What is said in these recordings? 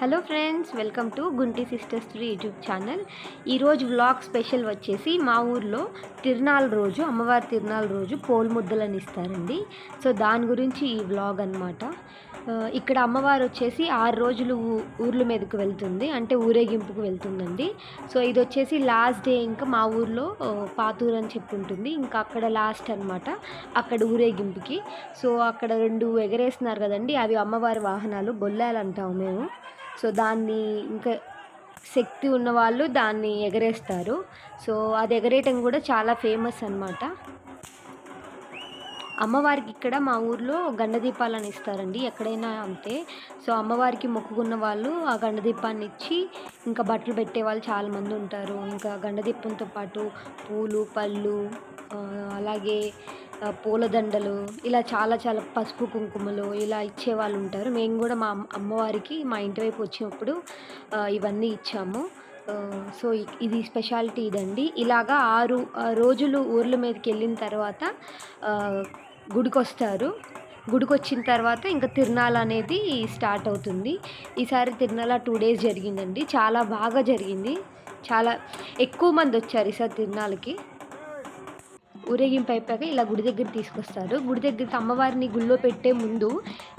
Hello friends, welcome to Gunti sisters YouTube channel. ఈరోజు vlog special వచ్చేసి మా ఊర్లో తిరునాళ్ళ రోజు, అమ్మవారి తిరునాళ్ళ రోజు పోల్ ముద్దలని ఇస్తారండి. సో దాని గురించి ఈ వ్లాగ్ అనమాట. ఇక్కడ అమ్మవారు వచ్చేసి 6 రోజులు ఊర్ల మీదకి వెళ్తుంది, అంటే ఊరేగింపుకు వెళ్తుందండి. సో ఇది వచ్చేసి లాస్ట్ డే. ఇంకా మా ఊర్లో పాతూరు అని చెప్పి ఉంటుంది, ఇంకా అక్కడ లాస్ట్ అనమాట అక్కడ ఊరేగింపుకి. సో అక్కడ 2 ఎగరేస్తున్నారు కదండి, అవి అమ్మవారి వాహనాలు, బొల్లాలు అంటాము మేము. సో దాన్ని ఇంకా శక్తి ఉన్నవాళ్ళు దాన్ని ఎగరేస్తారు. సో అది ఎగరేయటం కూడా చాలా ఫేమస్ అనమాట. అమ్మవారికి ఇక్కడ మా ఊర్లో గండదీపాలని ఇస్తారండి, ఎక్కడైనా అంతే. సో అమ్మవారికి మొక్కుకున్న వాళ్ళు ఆ గండదీపాన్ని ఇచ్చి ఇంకా బట్టలు పెట్టే వాళ్ళు చాలామంది ఉంటారు. ఇంకా గండదీపంతో పాటు పూలు, పళ్ళు, అలాగే పూలదండలు, ఇలా చాలా చాలా పసుపు కుంకుమలు ఇలా ఇచ్చేవాళ్ళు ఉంటారు. మేము కూడా మా అమ్మవారికి మా ఇంటి వైపు వచ్చినప్పుడు ఇవన్నీ ఇచ్చాము. సో ఇది స్పెషాలిటీ ఇదండి. ఇలాగా 6 రోజులు ఊర్ల మీదకి వెళ్ళిన తర్వాత గుడికొస్తారు. గుడికొచ్చిన తర్వాత ఇంకా తిరునాళ్ళ అనేది స్టార్ట్ అవుతుంది. ఈసారి తిరునాళ్ళ 2 days జరిగిందండి, చాలా బాగా జరిగింది. చాలా ఎక్కువ మంది వచ్చారు ఈసారి తిరునాళ్ళకి. ఊరేగింపు అయిపోయాక ఇలా గుడి దగ్గర తీసుకొస్తారు. గుడి దగ్గరికి అమ్మవారిని గుళ్ళో పెట్టే ముందు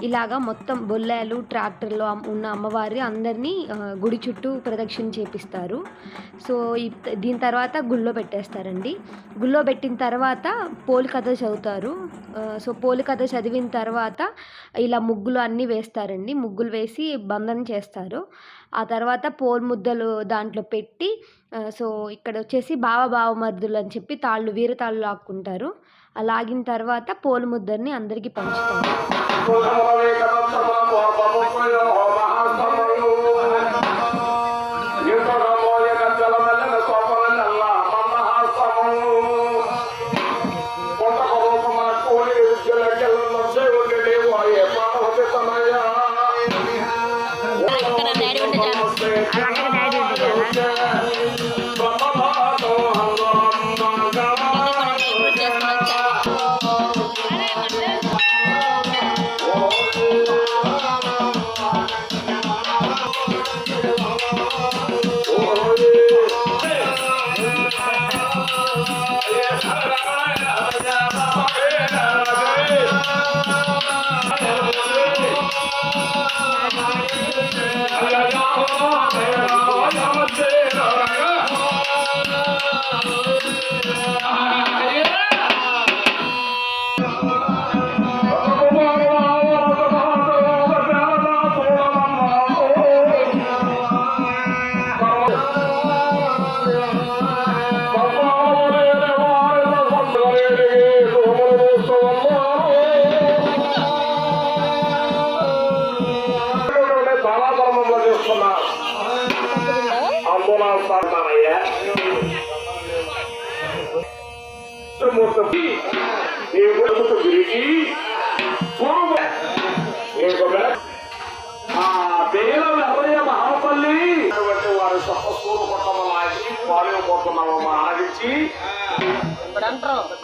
ఇలాగా మొత్తం బొల్లాలు, ట్రాక్టర్లో ఉన్న అమ్మవారి అందరినీ గుడి చుట్టూ ప్రదక్షిణ చేపిస్తారు. సో దీని తర్వాత గుళ్ళో పెట్టేస్తారండి. గుళ్ళో పెట్టిన తర్వాత పోలి కథ చదువుతారు. సో పోలి కథ చదివిన తర్వాత ఇలా ముగ్గులు అన్నీ వేస్తారండి. ముగ్గులు వేసి బంధన చేస్తారు. ఆ తర్వాత పోల్ ముద్దలు దాంట్లో పెట్టి, సో ఇక్కడ వచ్చేసి బావమరుదులు అని చెప్పి తాళ్ళు, వీరతాళ్ళు లాక్కుంటారు. ఆ లాగిన తర్వాత పోలు ముద్దల్ని అందరికీ పంచుతారు.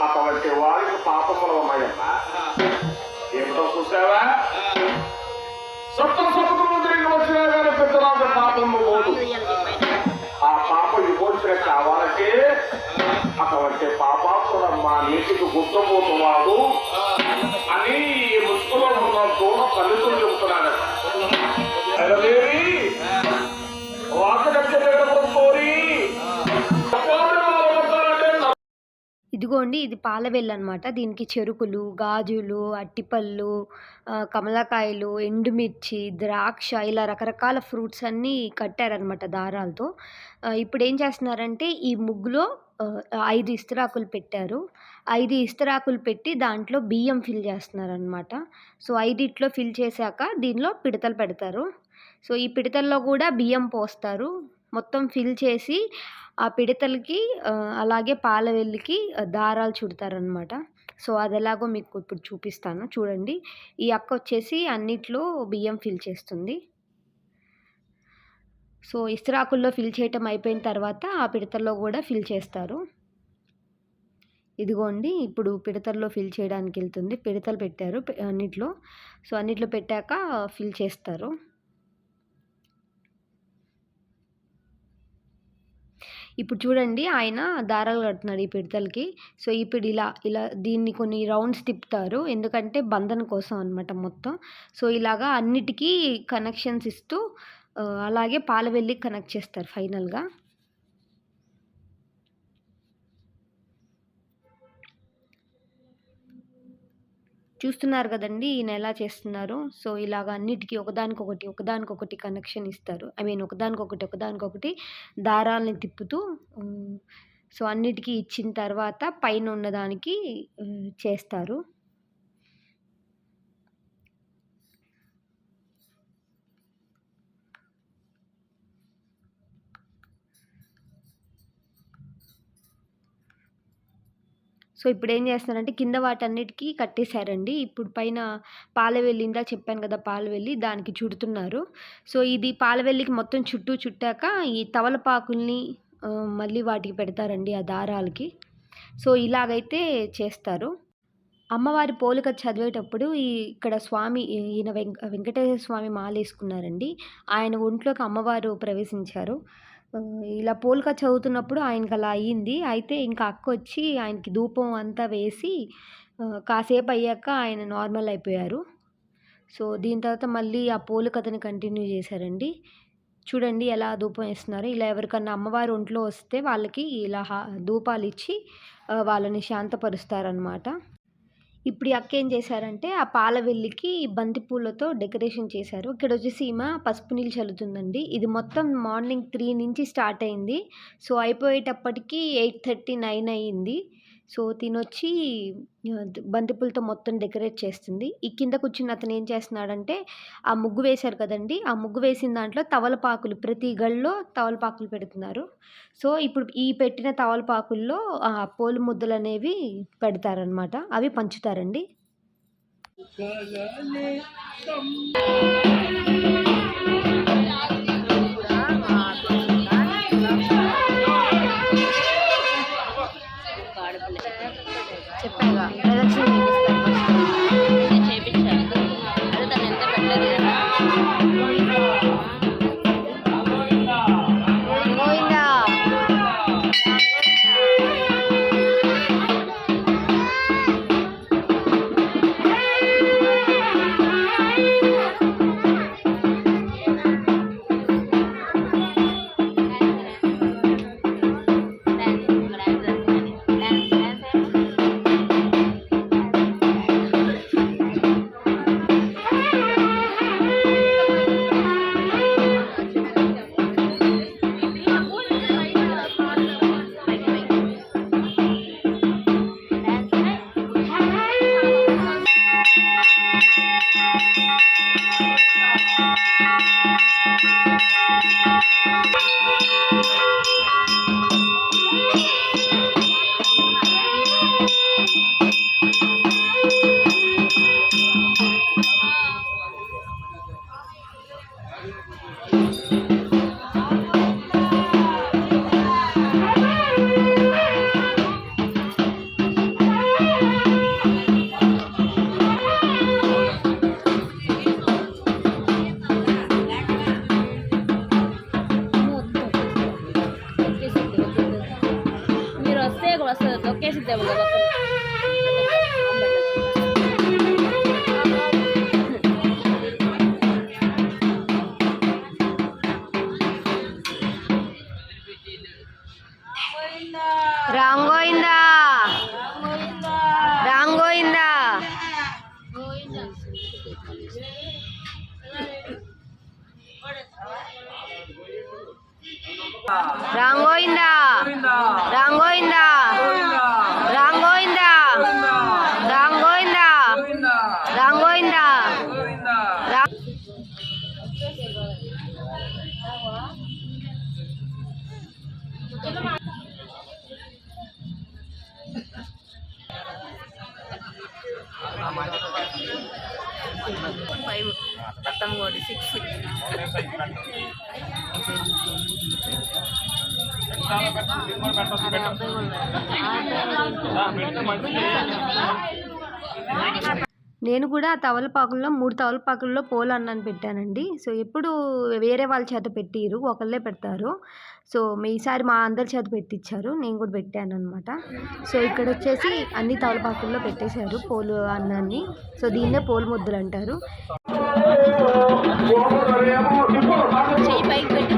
అటువంటి వారికి పాపములు ఉన్నాయన్నా ఏమిటో చూసావా? సప్తము తిరిగి వచ్చినా కానీ పెద్దవాళ్ళ పాపము పోదు. ఆ పాప విమోచన కావాలంటే అటువంటి పాపాత్ముడమ్మా నీటికి గుర్తపోతున్నాడు అని ఈ ముసుగులో ఉన్న తోడ తల్లితో చెబుతున్నాడు. ఇదిగోండి, ఇది పాలవెల్లు అనమాట. దీనికి చెరుకులు, గాజులు, అట్టిపళ్ళు, కమలకాయలు, ఎండుమిర్చి, ద్రాక్ష, ఇలా రకరకాల ఫ్రూట్స్ అన్నీ కట్టారనమాట దారాలతో. ఇప్పుడు ఏం చేస్తున్నారంటే ఈ ముగ్గులో 5 ఇస్తరాకులు పెట్టారు. 5 ఇస్తరాకులు పెట్టి దాంట్లో బియ్యం ఫిల్ చేస్తున్నారనమాట. సో 5 ఫిల్ చేశాక దీనిలో పిడతలు పెడతారు. సో ఈ పిడతల్లో కూడా బియ్యం పోస్తారు. మొత్తం ఫిల్ చేసి ఆ పిడతలకి అలాగే పాలవెల్లికి దారాలు చుడతారనమాట. సో అది ఎలాగో మీకు ఇప్పుడు చూపిస్తాను, చూడండి. ఈ అక్క వచ్చేసి అన్నిట్లో బియ్యం ఫిల్ చేస్తుంది. సో ఇస్తరాకుల్లో ఫిల్ చేయటం అయిపోయిన తర్వాత ఆ పిడతల్లో కూడా ఫిల్ చేస్తారు. ఇదిగోండి, ఇప్పుడు పిడతల్లో ఫిల్ చేయడానికి వెళ్తుంది. పిడతలు పెట్టారు అన్నిట్లో. సో అన్నిట్లో పెట్టాక ఫిల్ చేస్తారు. ఇప్పుడు చూడండి ఆయన దారాలు కడుతున్నాడు ఈ పిడతలకి. సో, ఇప్పుడు ఇలా ఇలా దీన్ని కొన్ని రౌండ్స్ తిప్పుతారు. ఎందుకంటే బంధన కోసం అనమాట మొత్తం. సో, ఇలాగా అన్నిటికీ కనెక్షన్స్ ఇస్తూ అలాగే పాలవెల్లికి కనెక్ట్ చేస్తారు ఫైనల్‌గా. చూస్తున్నారు కదండీ! ఈయన ఎలా చేస్తున్నారో. సో, ఇలాగ అన్నిటికి ఒకదానికొకటి కనెక్షన్ ఇస్తారు. ఒకదానికొకటి దారాల్ని తిప్పుతూ సో, అన్నిటికి ఇచ్చిన తర్వాత పైన ఉన్నదానికి చేస్తారు. సో, ఇప్పుడేం చేస్తున్నారంటే కింద వాటన్నిటికి కట్టేశారండి. ఇప్పుడు పైన పాలవెల్లి ఇందాక చెప్పాను కదా! పాలవెల్లి దానికి చుడుతున్నారు. సో, ఇది పాలవెల్లికి మొత్తం చుట్టూ చుట్టాక ఈ తమలపాకుల్ని మళ్ళీ వాటికి పెడతారండి ఆ దారాలకి. సో, ఇలాగైతే చేస్తారు. అమ్మవారి పోలిక చదివేటప్పుడు ఇక్కడ స్వామి ఈయన వెంకటేశ్వర స్వామి మాలేసుకున్నారండి. ఆయన ఒంట్లోకి అమ్మవారు ప్రవేశించారు. ఇలా పోలిక చదువుతున్నప్పుడు ఆయనకలా అయ్యింది. అయితే ఇంకా అక్కొచ్చి ఆయనకి ధూపం అంతా వేసి కాసేపయ్యాక ఆయన నార్మల్ అయిపోయారు. సో, దీని తర్వాత మళ్ళీ ఆ పోలికథని కంటిన్యూ చేశారండి. చూడండి ఎలా ధూపం ఏస్తున్నారో. ఇలా ఎవరికన్నా అమ్మవారు ఒంట్లో వస్తే వాళ్ళకి ఇలా ధూపాలిచ్చి వాళ్ళని శాంతపరుస్తారనమాట. ఇప్పుడు ఈ అక్క ఏం చేశారంటే ఆ పాలవెల్లికి బంతి పూలతో డెకరేషన్ చేశారు. ఇక్కడొచ్చేసి ఈమె పసుపు నీళ్ళు చల్లుతుందండి. ఇది మొత్తం మార్నింగ్ 3 నుంచి స్టార్ట్ అయింది. సో, అయిపోయేటప్పటికి 8:30, 9 అయ్యింది. సో, తినొచ్చి బంతిపూలతో మొత్తం డెకరేట్ చేస్తుంది. ఈ కింద కూర్చున్న అతను ఏం చేస్తున్నాడంటే ఆ ముగ్గు వేశారు కదండీ! ఆ ముగ్గు వేసిన దాంట్లో తమలపాకులు ప్రతి గళ్ళలో తమలపాకులు పెడుతున్నారు. సో, ఇప్పుడు ఈ పెట్టిన తమలపాకుల్లో పోలు ముద్దలనేవి పెడతారనమాట. అవి పంచుతారండి. చెప్పాగా ప్రదక్షిణ చేపిస్తారు ఫస్ట్. చేపించాను. అదే తను ఎంత పెట్టలేదు కదా. గోవిందా మీరు వస్తే వస్తుంది తొక్కేసిద్దాము కదా. రామ్ గోవిందా రామ్ గోవిందా రామ్ గోవిందా రామ్ గోవిందా రామ్ గోవిందా రామ్ గోవిందా రామ్ గోవిందా రామ్ ఫైవ్ మొత్తం కూడా 6. నేను కూడా తవలపాకుల్లో 3 తవలపాకుల్లో పోలన్నాన్ని పెట్టానండి. సో, ఎప్పుడు వేరే వాళ్ళ చేత పెట్టియరు. ఒకళ్ళే పెడతారు. సో, ఈసారి మా అందరి చేత పెట్టిచ్చారు. నేను కూడా పెట్టాననమాట. సో, ఇక్కడొచ్చేసి అన్ని తవలపాకుల్లో పెట్టేశారు పోలు అన్నాన్ని. సో, దీన్నే పోలు ముద్దలంటారు. చెయ్యి పైకి పెట్టు.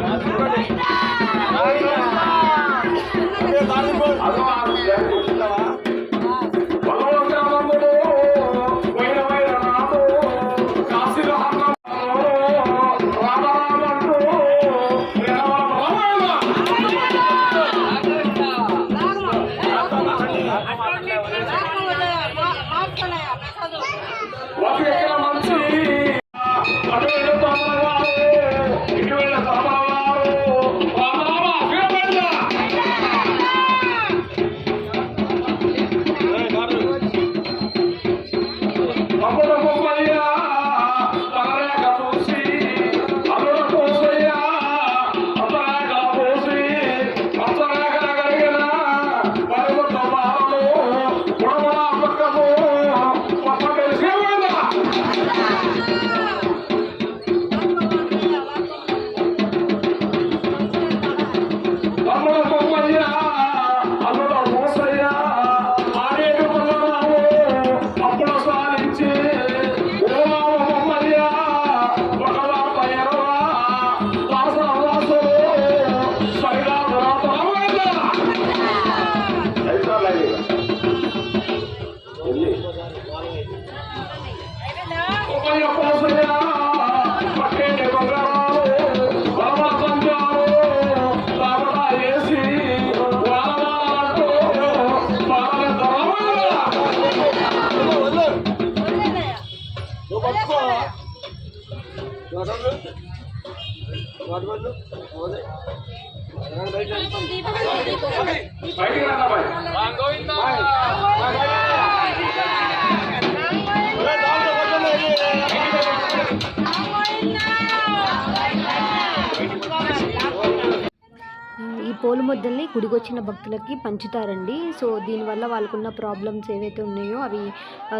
ఈ పోలు ముద్దల్ని గుడికొచ్చిన భక్తులకి పంచుతారండి. సో, దీనివల్ల వాళ్ళకున్న ప్రాబ్లమ్స్ ఏవైతే ఉన్నాయో అవి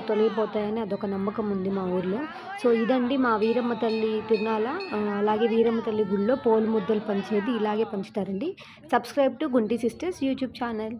తొలగిపోతాయని అదొక నమ్మకం ఉంది మా ఊర్లో. సో, ఇదండి మా వీరమ్మ తల్లి తిరునాళ. అలాగే వీరమ్మ తల్లి గుడిలో పోలు ముద్దలు పంచేది ఇలాగే పంచుతారండి. Subscribe to Gunti sisters YouTube channel.